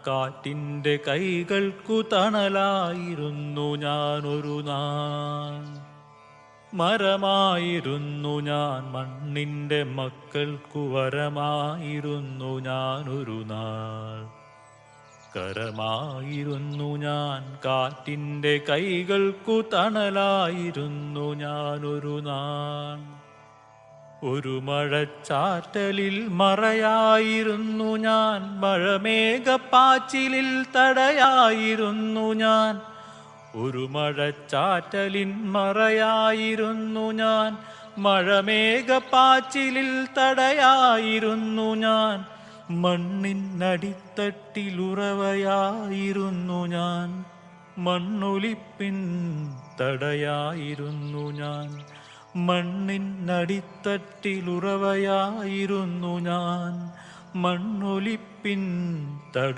കാറ്റിന്റെ കൈകൾക്കു തണലായിരുന്നു ഞാനൊരു നാൾ. മരമായിരുന്നു ഞാൻ, മണ്ണിന്റെ മക്കൾക്കു വരമായിരുന്നു ഞാനൊരു നാൾ. കരമായിരുന്നു ഞാൻ, കാറ്റിന്റെ കൈകൾക്കു തണലായിരുന്നു ഞാനൊരു നാൾ. ഒരു മഴച്ചാറ്റലിൽ മറയായിരുന്നു ഞാൻ, മഴമേഘപ്പാച്ചിലിൽ തടയായിരുന്നു ഞാൻ. ഒരു മഴച്ചാറ്റലിൻ മറയായിരുന്നു ഞാൻ, മഴമേഘപ്പാച്ചിലിൽ തടയായിരുന്നു ഞാൻ. മണ്ണിനടിത്തട്ടിലുറവയായിരുന്നു ഞാൻ, മണ്ണൊലിപ്പിൻ തടയായിരുന്നു ഞാൻ. മണ്ണിനടിത്തട്ടിലുറവയായിരുന്നു ഞാൻ, മണ്ണൊലിപ്പിൻ തട